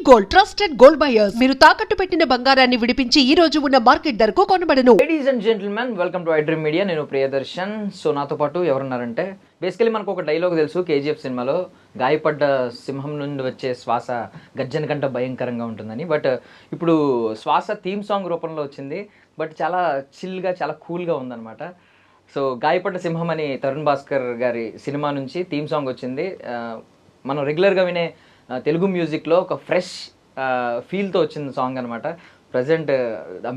Gold trusted gold buyers మీరు తాకట్టు పెట్టిన బంగారాన్ని విడిపించి ఈ రోజు ఉన్న మార్కెట్ ధరకు కొనబడను. Ladies and gentlemen, welcome to I dream media. నేను ప్రియదర్శన్. సో నాతో పాటు ఎవరున్నారంటే, బేసికలీ మనకు ఒక డైలాగ్ తెలుసు కేజీఎఫ్ సినిమాలో, గాయపడ్డ సింహం నుండి వచ్చే శ్వాస గర్జన కంటే భయంకరంగా ఉంటుందని. బట్ ఇప్పుడు శ్వాస థీమ్ సాంగ్ రూపంలో వచ్చింది. బట్ చాలా చిల్గా, చాలా కూల్గా ఉందన్నమాట. సో గాయపడ్డ సింహం అని తరుణ్ భాస్కర్ గారి సినిమా నుంచి థీమ్ సాంగ్ వచ్చింది. మనం రెగ్యులర్గా వినే తెలుగు మ్యూజిక్లో ఒక ఫ్రెష్ ఫీల్తో వచ్చింది సాంగ్ అనమాట. Present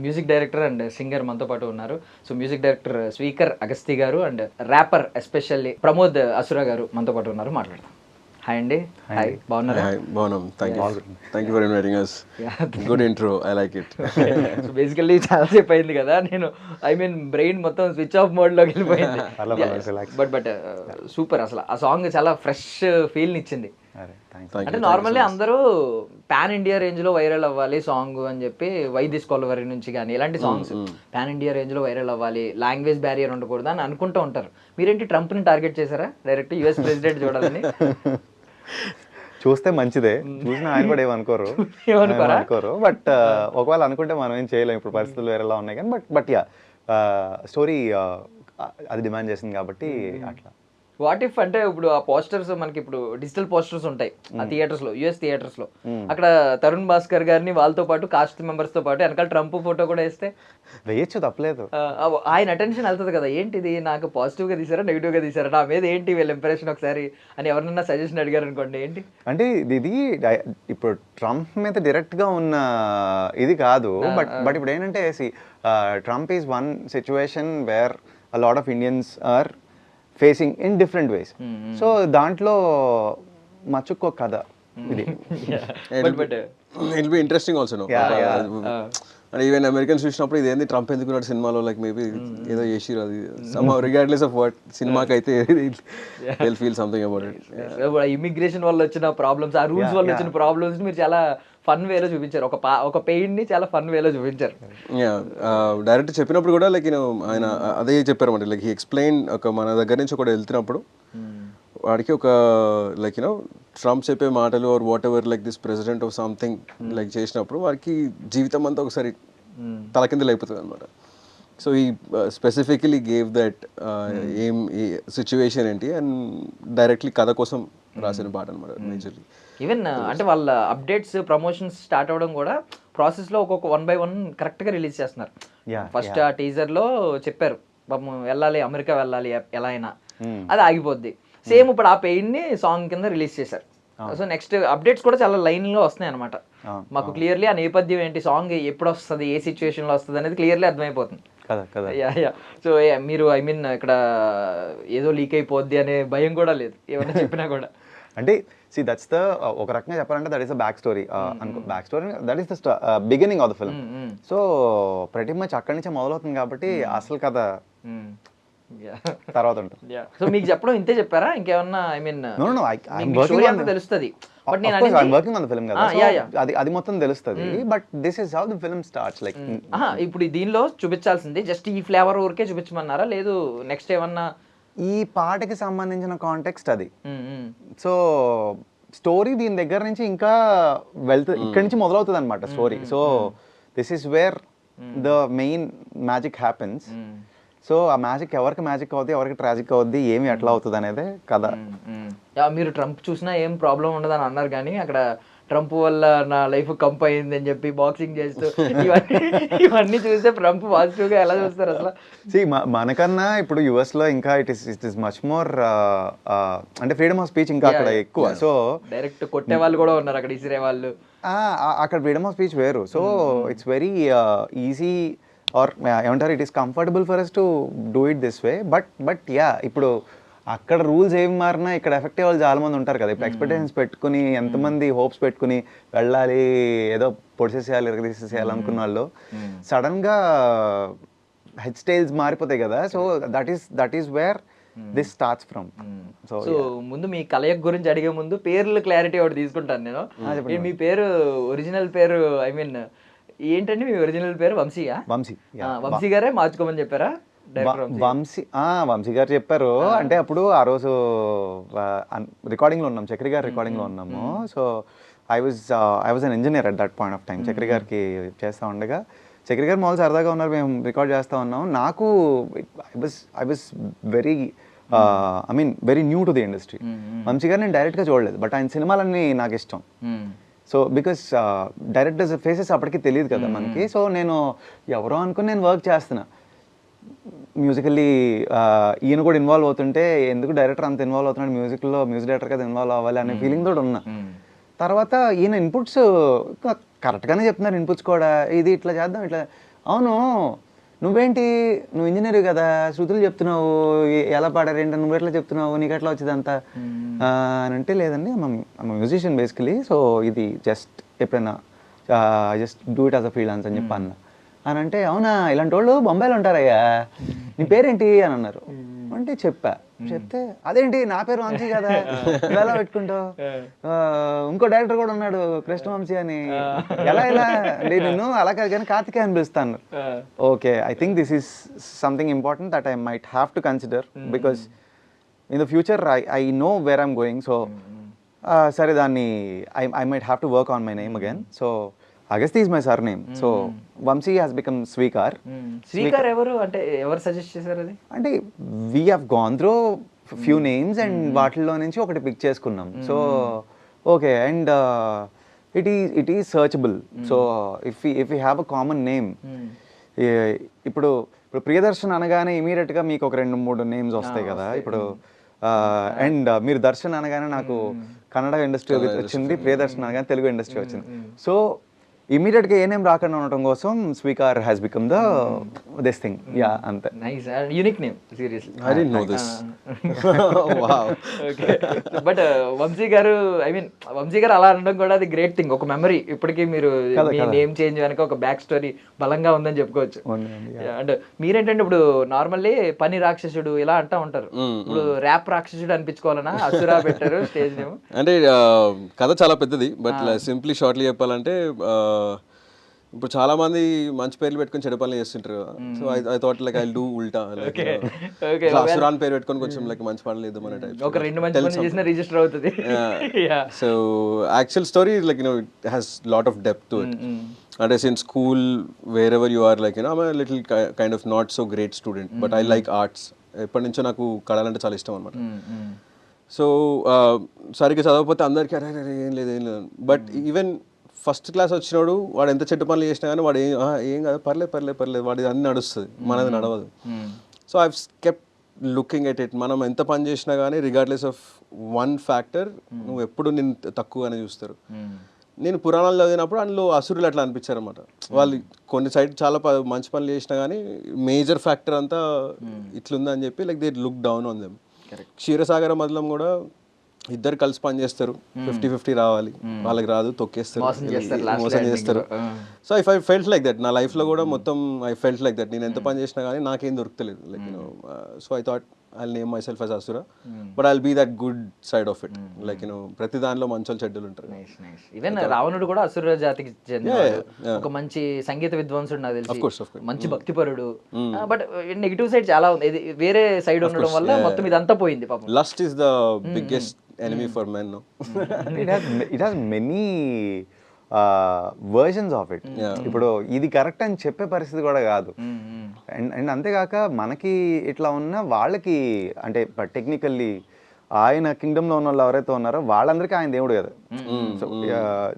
music director and singer మనతో పాటు ఉన్నారు. So music director speaker Agasti గారు అండ్ ర్యాపర్ ఎస్పెషల్లీ ప్రమోద్ అసురా గారు మనతో పాటు ఉన్నారు. మాట్లాడదాం. హాయ్ అండి. హాయ్, బాగున్నారా? బాగున్నాం. Thank you for inviting us. Good intro, I like it. So basically చాలా సేపు అయింది కదా, నేను బ్రెయిన్ మొత్తం స్విచ్ ఆఫ్ మోడ్లోకి వెళ్ళిపోయింది. బట్ సూపర్, అసలు ఆ సాంగ్ చాలా ఫ్రెష్ ఫీల్ని ఇచ్చింది. అంటే నార్మల్లీ అందరూ పాన్ ఇండియా రేంజ్ లో వైరల్ అవ్వాలి సాంగ్ అని చెప్పి, వై దిస్ కొలవరి నుంచి కానీ ఇలాంటి సాంగ్స్ పాన్ ఇండియా రేంజ్ లో వైరల్ అవ్వాలి, లాంగ్వేజ్ బ్యారియర్ ఉండకూడదు అని అనుకుంటూ ఉంటారు. మీరేంటి ట్రంప్ ని టార్గెట్ చేశారా డైరెక్ట్ యుఎస్ ప్రెసిడెంట్ చూడాలని? చూస్తే మంచిదే, చూసిన ఆయన కూడా ఏమనుకోరు. బట్ ఒకవేళ అనుకుంటే మనం ఏం చేయలేం, ఇప్పుడు పరిస్థితులు వేరేలా ఉన్నాయి. కానీ బట్ యా, స్టోరీ అది డిమాండ్ చేసింది కాబట్టి అట్లా. వాట్ ఇఫ్ అంటే ఇప్పుడు ఆ పోస్టర్స్ మనకి ఇప్పుడు డిజిటల్ పోస్టర్స్ ఉంటాయి ఆ థియేటర్స్ లో, యుఎస్ థియేటర్స్ లో, అక్కడ తరుణ్ భాస్కర్ గారిని వాళ్ళతో పాటు కాస్ట్ మెంబర్స్ తో పాటు వెనకాల ట్రంప్ ఫోటో కూడా వేస్తే వేయచ్చు, తప్పలేదు. ఆయన అటెన్షన్ వెళ్తుంది కదా, ఏంటిది నాకు పాజిటివ్ గా తీసారా నెగిటివ్ గా తీసారా, నా మీద ఏంటి వీళ్ళ ఇంప్రెషన్ ఒకసారి అని ఎవరినన్నా సజెషన్ అడిగారు అనుకోండి, ఏంటి అంటే ఇది ఇప్పుడు ట్రంప్ మీద డైరెక్ట్ గా ఉన్న ఇది కాదు. బట్ ఇప్పుడు ఏంటంటే Trump is one situation where a lot of Indians are facing in different ways. So దాంట్లో మచ్చుకో కథ ఇది. It be interesting also. And even Americans చూసినప్పుడు ఇదేంది ట్రంప్ ఎందుకున్నాడు సినిమాలో, లైక్ మేబీ ఏదో చేసిరు అది సమ్హౌ రిగార్డ్లెస్ ఆఫ్ వాట్, సినిమాకి అయితే Dil feel something about it. Immigration వల్ల వచ్చిన ప్రాబ్లమ్స్, ఆ రూల్స్ వల్ల వచ్చిన ప్రాబ్లమ్స్ మీరు చాలా ఫన్ వేలో చూపించారు, ఒక పెయిన్ ని చాలా ఫన్ వేలో చూపించారు. డైరెక్ట్ చెప్పినప్పుడు కూడా లైక్ ఆయన అదే చెప్పారు అన్నమాట. లైక్ హీ ఎక్స్ప్లెయిన్, ఒక మన దగ్గర నుంచి ఒకటి వెళ్తున్నప్పుడు వాడికి ఒక లైక్ ట్రంప్ చెప్పే మాటలు or whatever like this president of something like చేసినప్పుడు వాడికి జీవితం అంతా ఒకసారి తలకిందులు అయిపోతుంది అనమాట. సో ఈ స్పెసిఫికలీ గేవ్ దట్ ఏం సిచ్యువేషన్ ఏంటి అండ్ డైరెక్ట్లీ కథ కోసం రాసిన పాట అనమాట మేజర్లీ. ఈవెన్ అంటే వాళ్ళ అప్డేట్స్ ప్రమోషన్స్ స్టార్ట్ అవ్వడం కూడా ప్రాసెస్ లో ఒక్కొక్క 1 by 1 కరెక్ట్ గా రిలీజ్ చేస్తున్నారు. ఫస్ట్ ఆ టీజర్ లో చెప్పారు వెళ్ళాలి, అమెరికా వెళ్ళాలి ఎలా అయినా, అది ఆగిపోద్ది. సేమ్ ఇప్పుడు ఆ పెయిన్ ని సాంగ్ కింద రిలీజ్ చేశారు. సో నెక్స్ట్ అప్డేట్స్ కూడా చాలా లైన్ లో వస్తున్నాయి అనమాట. మాకు క్లియర్లీ ఆ నేపథ్యం ఏంటి, సాంగ్ ఎప్పుడు వస్తుంది, ఏ సిచ్యువేషన్ లో వస్తుంది అనేది క్లియర్లీ అర్థమైపోతుంది. సో మీరు ఇక్కడ ఏదో లీక్ అయిపోద్ది అనే భయం కూడా లేదు ఏమన్నా చెప్పినా కూడా. అంటే దట్స్ ద ఒక రకంగా చెప్పాలంటే that is the back story. Back story that is the beginning of the film. So ప్రతి మచ్ అక్కడి నుంచే మొదలవుతుంది కాబట్టి అసలు కథ తర్వాత ఉంటుంది. సో మీకు చెప్పడం ఇంతే చెప్పారా, ఇంకేమన్నా తెలుస్తుంది? బట్ నేను వర్కింగ్ ఆన్ ద ఫిల్మ్ కదా, అది మొత్తం తెలుస్తుంది. But this is how the film starts. Like ఇప్పుడు దీనిలో చూపించాల్సింది జస్ట్ ఈ ఫ్లేవర్ ఊరికే చూపించమన్నారా, లేదు నెక్స్ట్ ఏమన్నా ఈ పాటకి సంబంధించిన కాంటెక్స్ట్ అది. సో స్టోరీ దీని దగ్గర నుంచి ఇంకా వెళ్తుంది, ఇక్కడి నుంచి మొదలవుతుంది అనమాట story. So this is where the main magic happens. So ఆ మ్యాజిక్ ఎవరికి మ్యాజిక్ అవుద్ది, ఎవరికి ట్రాజిక్ అవుద్ది, ఏమి ఎట్లా అవుతుంది అనేది కథ. మీరు ట్రంప్ చూసినా ఏం ప్రాబ్లం ఉండదని అన్నారు, కానీ అక్కడ ట్రంప్ వల్ల నా లైఫ్ కంప్ అయింది అని చెప్పి బాక్సింగ్ చేస్తూ ఇవన్నీ చూస్తే ట్రంప్ పాజిటివ్ గా ఎలా చూస్తారు అసలు? మనకన్నా ఇప్పుడు యుఎస్ లో ఇంకా ఇట్ ఇస్ మచ్ మోర్, అంటే ఫ్రీడమ్ ఆఫ్ స్పీచ్ ఇంకా అక్కడ ఎక్కువ. సో డైరెక్ట్ కొట్టే వాళ్ళు కూడా ఉన్నారు అక్కడ, ఇసిరే వాళ్ళు. అక్కడ ఫ్రీడమ్ ఆఫ్ స్పీచ్ వేరు. So it's very easy or ఏమంటారు, it is comfortable for us to do it this way. But yeah, ఇప్పుడు అక్కడ రూల్స్ ఏమి మారినా ఇక్కడ ఎఫెక్ట్ అయ్యే వాళ్ళు చాలా మంది ఉంటారు కదా. ఇప్పుడు ఎక్స్పెక్టేషన్స్ పెట్టుకుని, ఎంతమంది హోప్స్ పెట్టుకుని వెళ్ళాలి, ఏదో పొడిసేసేయాలి, ఎరగదీసేసేయాలి అనుకున్న వాళ్ళు సడన్ గా హెడ్ స్టైల్స్ మారిపోతాయి కదా. So that is where this starts from. So ముందు మీ కలయిక గురించి అడిగే ముందు పేర్లు క్లారిటీ ఒకటి తీసుకుంటాను నేను. మీ పేరు ఒరిజినల్ పేరు ఏంటండి? మీ ఒరిజినల్ పేరు వంశీయా? వంశీ గారే మార్చుకోమని చెప్పారా? వంశీ గారు చెప్పారు. అంటే అప్పుడు ఆ రోజు రికార్డింగ్ లో ఉన్నాం, చక్రి గారు రికార్డింగ్ లో ఉన్నాము. So I was an engineer at that point of time. Chakri గారికి చేస్తూ ఉండగా చక్రి గారు మామూలు సరదాగా ఉన్నారు, మేము రికార్డ్ చేస్తూ ఉన్నాం. నాకు I was very very new to the industry. Vamsi garu నేను డైరెక్ట్గా చూడలేదు, బట్ ఆయన సినిమాలన్నీ నాకు ఇష్టం. సో బికాస్ డైరెక్టర్స్ ఫేసెస్ అప్పటికి తెలియదు కదా మనకి. సో నేను ఎవరో అనుకుని నేను వర్క్ చేస్తున్నా మ్యూజికల్లీ. ఈయన కూడా ఇన్వాల్వ్ అవుతుంటే ఎందుకు డైరెక్టర్ అంత ఇన్వాల్వ్ అవుతున్నాడు మ్యూజిక్లో, మ్యూజిక్ డైరెక్టర్ కదా ఇన్వాల్వ్ అవ్వాలి అనే ఫీలింగ్ తోటి ఉన్నా. తర్వాత ఈయన ఇన్పుట్స్ కరెక్ట్గానే చెప్తున్నారు, ఇన్పుట్స్ కూడా ఇది ఇట్లా చేద్దాం ఇట్లా. అవును నువ్వేంటి, నువ్వు ఇంజనీర్ కదా, శృతులు చెప్తున్నావు, ఎలా పాడారు ఏంటి, నువ్వు ఎట్లా చెప్తున్నావు, నీకు ఎట్లా వచ్చింది అంతా అని అంటే, లేదండి మ్యూజిషియన్ బేసికలీ, సో ఇది జస్ట్ ఎప్పుడైనా just do it as a freelance అని చెప్పి అన్న. అని అంటే అవునా ఇలాంటి వాళ్ళు బొంబాయిలో ఉంటారయ్యా, నీ పేరేంటి అని అన్నారు. అంటే చెప్తే అదేంటి నా పేరు వంశీ కదా, ఎలా పెట్టుకుంటావు, ఇంకో డైరెక్టర్ కూడా ఉన్నాడు కృష్ణవంశీ అని, ఎలా నేను అలా కాదు కానీ కార్తికేయ అని పిలుస్తాను. Okay, I think this is something important that I might have to consider because in the future I know where I'm going. So సరే దాన్ని I might have to work on my name again. So Agasti is my surname. So Vamsi has become Sweekar. Sweekar ఎవరు అంటే ఎవరు suggest చేశారు అది? అంటే we have gone through few names and వాటిల్లో నుంచి ఒకటి పిక్ చేసుకున్నాం. So okay, and it is searchable. So if we have a common name, ఇప్పుడు ప్రియదర్శన్ అనగానే ఇమీడియట్ గా మీకు ఒక 2-3 నేమ్స్ వస్తాయి కదా. ఇప్పుడు అండ్ మీరు దర్శన్ అనగానే నాకు కన్నడ ఇండస్ట్రీ వచ్చింది, ప్రియదర్శన్ అనగానే తెలుగు ఇండస్ట్రీ వచ్చింది. సో ఇమీడియట్ గా ఏ నేమ్ రాకుండా ఉండటం కోసం Swikar has become the this thing. Yeah అంతే. Nice, unique name, seriously. I didn't know this. Wow. Okay, but Vamshi garu Vamshi గారు అలా అనడం కూడా అది గ్రేట్ థింగ్, ఒక మెమరీ. ఇప్పటికీ మీరు మీ నేమ్ చేంజ్ వెనక ఒక బ్యాక్ స్టోరీ బలంగా ఉందని చెప్పుకోవచ్చు. అండ్ మీరేంటంటే ఇప్పుడు నార్మల్లీ పని రాక్షసుడు ఇలా అంటా ఉంటారు, ఇప్పుడు ర్యాప్ రాక్షసుడు అనిపించుకోవాలన్నా అసురా పెట్టారు స్టేజ్ నేమ్. అంటే కథ చాలా పెద్దది, బట్ సింప్లీ షార్ట్లీ చెప్పాలంటే ఇప్పుడు చాలా మంది మంచి పేర్లు పెట్టుకొని చెడు పనులు చేస్తుంటారు కదా. So I thought like I do ఉల్టా, లైక్ అసురాన్ పేరు పెట్టుకొని కొంచెం లైక్ మంచి పనులు లేదు మన టైప్, ఒక 2 మంచి పనులు చేసినా రిజిస్టర్ అవుతుంది. So actual story like it has lot of depth to it. అంటే since school wherever you are like I'm a little kind of not so great student, but I like arts. ఎప్పటి నుంచో నాకు కళలంటే చాలా ఇష్టం అనమాట. So సరిగ్గా చదవకపోతే అందరికీ అరే ఏం లేదు బట్ ఈవెన్ ఫస్ట్ క్లాస్ వచ్చినోడు వాడు ఎంత చెట్టు పనులు చేసినా కానీ వాడు ఏం కాదు, పర్లేదు వాడి అన్ని నడుస్తుంది, మనది నడవదు. So I kept looking at it. మనం ఎంత పని చేసినా కానీ రిగార్డ్లెస్ ఆఫ్ వన్ ఫ్యాక్టర్, నువ్వు ఎప్పుడు నేను తక్కువగానే చూస్తారు. నేను పురాణాలు చదివినప్పుడు అందులో అసురులు అట్లా అనిపించారు అనమాట. వాళ్ళు కొన్ని సైడ్ చాలా మంచి పనులు చేసినా కానీ మేజర్ ఫ్యాక్టర్ అంతా ఇట్లుందని చెప్పి like they look down on them. క్షీరసాగర మధులం కూడా ఇద్దరు కలిసి పని చేస్తారు, 50-50 రావాలి, వాళ్ళకి రాదు తొక్కేస్తారు, మోసం చేస్తారు. So I felt like that. నా లైఫ్లో కూడా మొత్తం ఐ ఫెల్ట్ లైక్ దట్. నేను ఎంత పని చేసినా కానీ నాకేం దొరుకుతలేదు, like so I thought I'll name myself as Asura, but I'll be that good side of it. Like ప్రతి దాంట్లో మంచోళ్ళు చెడ్డలు ఉంటారు. ఈవెన్ రావణుడు కూడా అసుర జాతికి చెందినవాడు, ఒక మంచి సంగీత విద్వాంసుడు నాకు తెలిసి, మంచి భక్తిపరుడు. బట్ నెగిటివ్ సైడ్ చాలా ఉంది, ఇది వేరే సైడ్ ఉండడం వల్ల మొత్తం ఇదంతా పోయింది పాపం. Lust is the biggest enemy for men, no? it has many versions of it. ఇప్పుడు ఇది కరెక్ట్ అని చెప్పే పరిస్థితి కూడా కాదు. అండ్ అంతేకాక మనకి ఇట్లా ఉన్న వాళ్ళకి అంటే టెక్నికల్లీ ఆయన కింగ్డమ్ లో ఉన్న వాళ్ళు ఎవరైతే ఉన్నారో వాళ్ళందరికీ ఆయన దేవుడు కదా. So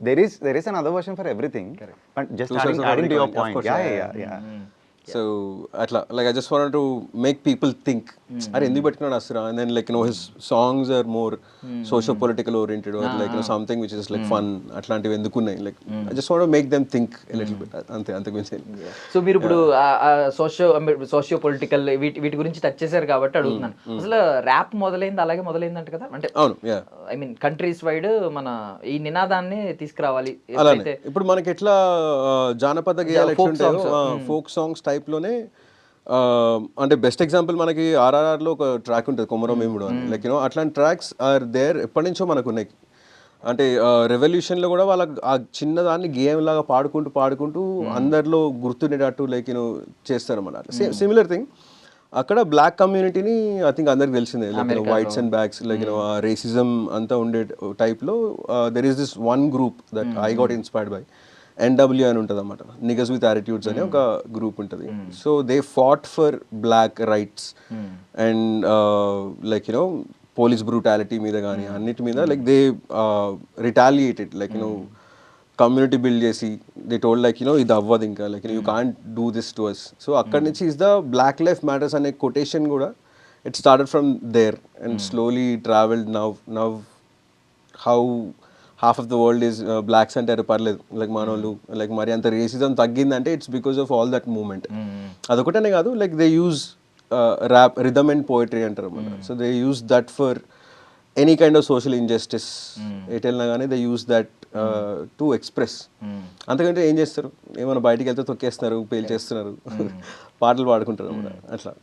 there is another version for everything, but just adding to your point. Yeah. So atla like I just wanted to make people think are endu pettunnadu asura, and then like his songs are more socio political oriented or like something which is like fun atlantivi endukunnai, like I just want to make them think a little bit ante guరించి. So మీరు ఇప్పుడు socio political వీటి గురించి touch చేశారు కాబట్టి అడుగుతున్నాను, అసలు rap మొదలైంది అలాగే మొదలైందంట కదా, అంటే అవును ఐ మీన్ కంట్రీస్ వైడ్ మన ఈ నినాదాన్ని తీసుకురావాలి. ఇప్పుడు మనకి ఎట్లా జానపద గేయాలు ఎట్లుంటాయో ఫోక్ సాంగ్స్ టైప్ లోనే, అంటే బెస్ట్ ఎగ్జాంపుల్ మనకి ఆర్ఆర్ఆర్లో ఒక ట్రాక్ ఉంటుంది కొమరం భీముడు అని, లైక్ అట్లాంటి ట్రాక్స్ ఆర్ దేర్ ఎప్పటి నుంచో మనకు ఉన్నాయి. అంటే రెవల్యూషన్లో కూడా వాళ్ళ ఆ చిన్నదాన్ని గేమ్ లాగా పాడుకుంటూ అందరిలో గుర్తుండేటట్టు లైక్ చేస్తారు అన్నమాట. సిమిలర్ థింగ్ అక్కడ బ్లాక్ కమ్యూనిటీని ఐ థింక్ అందరికి తెలిసిందే like whites and blocks like racism అంతా ఉండే టైప్లో there is this one group that I got inspired by NW అని ఉంటుంది అన్నమాట, నిగస్ విత్ యాటిట్యూడ్స్ అని ఒక గ్రూప్ ఉంటుంది. So they fought for black rights and like you know police brutality మీద కానీ అన్నిటి మీద like they retaliated like you know community build చేసి దే టోల్డ్ లైక్ యూనో ఇది అవ్వదు ఇంకా like you can't do this to us. So అక్కడి నుంచి is the black life matters అనే కొటేషన్ కూడా it started from there and slowly travelled now how half of the world is blacks అంటారు పర్లేదు లైక్ మనోళ్ళు లైక్ మరి అంత రేసిజం తగ్గిందంటే it's because of all that movement. అదొకటనే కాదు like they use rap rhythm and poetry అంటారు అన్నమాట. So they use that for any kind of social injustice ఎటు వెళ్ళినా కానీ they use that to express. అంతకంటే ఏం చేస్తారు, ఏమైనా బయటికి వెళ్తే తొక్కేస్తున్నారు, పేల్చేస్తున్నారు, పాటలు పాడుకుంటారు అన్నమాట అట్లా.